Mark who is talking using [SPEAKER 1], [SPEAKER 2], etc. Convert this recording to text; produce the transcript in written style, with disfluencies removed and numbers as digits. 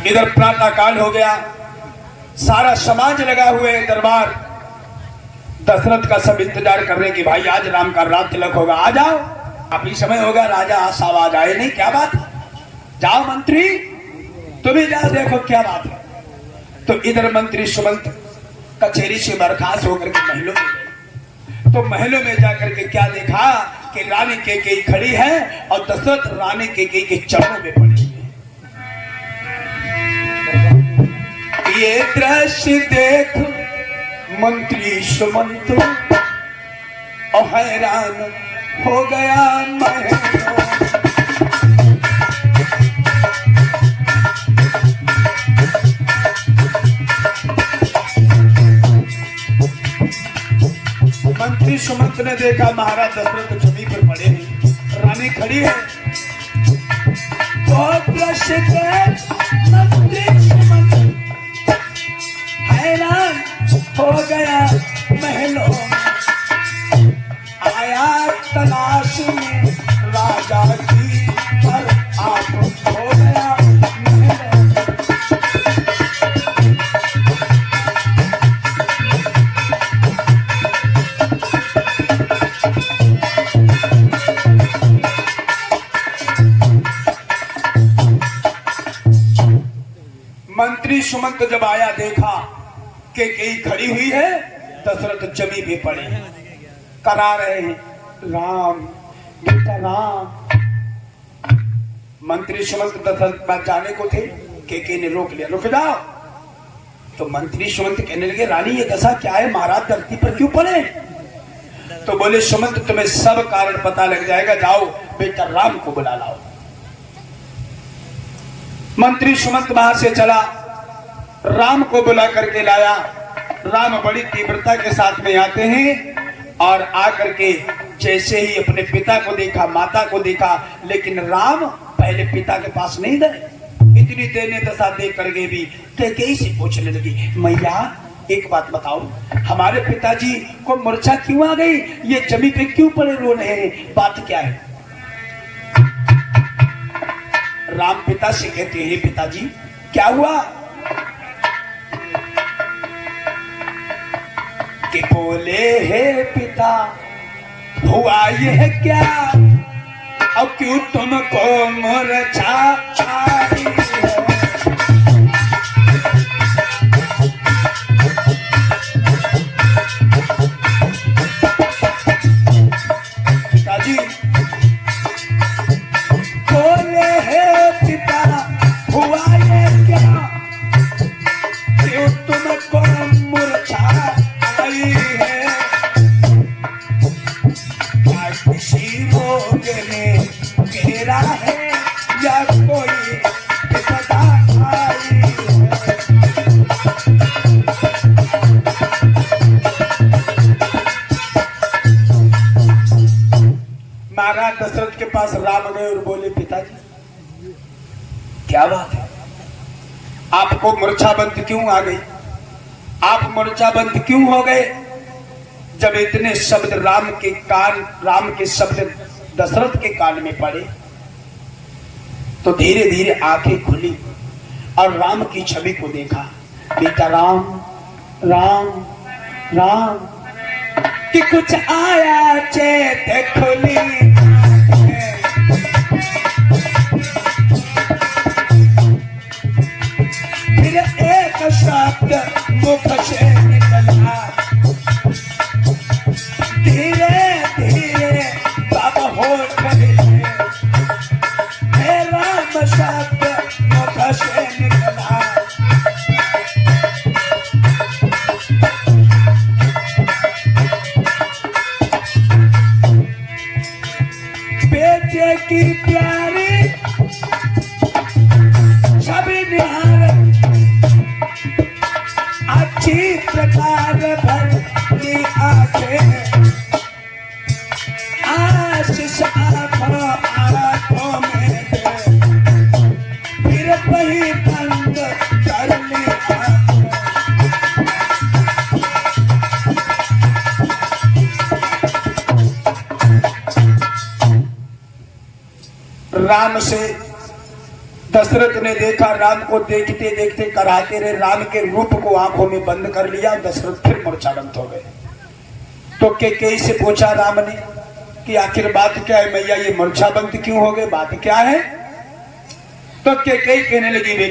[SPEAKER 1] इधर प्रातः काल हो गया, सारा समाज लगा हुए है दरबार। दशरथ का सब इंतजार कर रहे कि भाई आज राम का रात तिलक होगा, आ जाओ, अभी समय होगा। राजा आशावाद आए नहीं, क्या बात है, जाओ मंत्री तुम्हें जाओ देखो क्या बात है। तो इधर मंत्री सुमंत कचहरी से बर्खास्त होकर के महलों में गए। तो महलों में जाकर के क्या देखा कि रानी कैकेयी खड़ी है और दशरथ रानी कैकेयी के चरणों में पड़े हुए। ये दृश्य देख मंत्री सुमंत और हैरान हो गया महलों। मंत्री सुमंत ने देखा महाराज दशरथ जमीन पर पड़े हैं, रानी खड़ी है। बहुत दृश्य देख मंत्री सुमंत हैरान हो गया महलों। आया तलाश में राजा की, पर आप हो गया महलों। मंत्री सुमंत जब आया देखा कैकेयी खड़ी हुई है, दशरथ जमी भी पड़े हैं, करा रहे हैं राम बेटा राम। मंत्री सुमंत दशरथ पास जाने को थे, कैकेयी ने रोक लिया, रुक जाओ। तो मंत्री सुमंत कहने लगे रानी ये दशा क्या है, महाराज धरती पर क्यों पड़े? तो बोले सुमंत तुम्हें सब कारण पता लग जाएगा, जाओ बेटा राम को बुला लाओ। मंत्री सुमंत वहां से चला, राम को बुला करके लाया। राम बड़ी तीव्रता के साथ में आते हैं और आकर के जैसे ही अपने पिता को देखा, माता को देखा, लेकिन राम पहले पिता के पास नहीं गए। इतनी देने दशा देख करके भी कैकेयी से पूछने लगी, मैया एक बात बताओ, हमारे पिताजी को मूर्छा क्यों आ गई, ये जमीन पे क्यों पड़े रो रहे हैं, बात क्या है? राम पिता से कहते हैं पिताजी क्या हुआ? कि बोले हे पिता हुआ यह क्या, अब क्यों तुमको मूर्छा आई है? पिताजी बोले हे पिता हुआ ये क्या, क्यों तुमको मूर्छा आई है? क्या किसी रोग ने घेरा है या कोई विपदा आई है? महाराज दशरथ के पास राम गए और बोले पिताजी क्या बात है, आपको मूर्छाबंद क्यों आ गई, आप मूर्छाबंद क्यों हो गए? जब इतने शब्द राम के शब्द दशरथ के कान में पड़े तो धीरे धीरे आंखें खुली और राम की छवि को देखा। बेटा राम राम राम कि कुछ आया चेत खुली, फिर एक शब्द मुख से निकला, धीरे धीरे तब होठ हिले, हे राम शब्द मुख से निकला। बेटे की प्यारी छवि निहार अच्छी प्रकार भरती आंखें, आशीष आंखों में दे, फिर वही बंद कर ली आंखें। राम से दशरथ ने देखा राम को, देखते देखते कराते रहे, राम के रूप को आंखों में बंद कर लिया। दशरथ फिर मूर्छावंत हो गए। तो कैकेयी से पूछा राम ने कि आखिर बात क्या है मैया, ये मूर्छावंत क्यों हो गए, बात क्या है? तो कैकेयी कहने लगी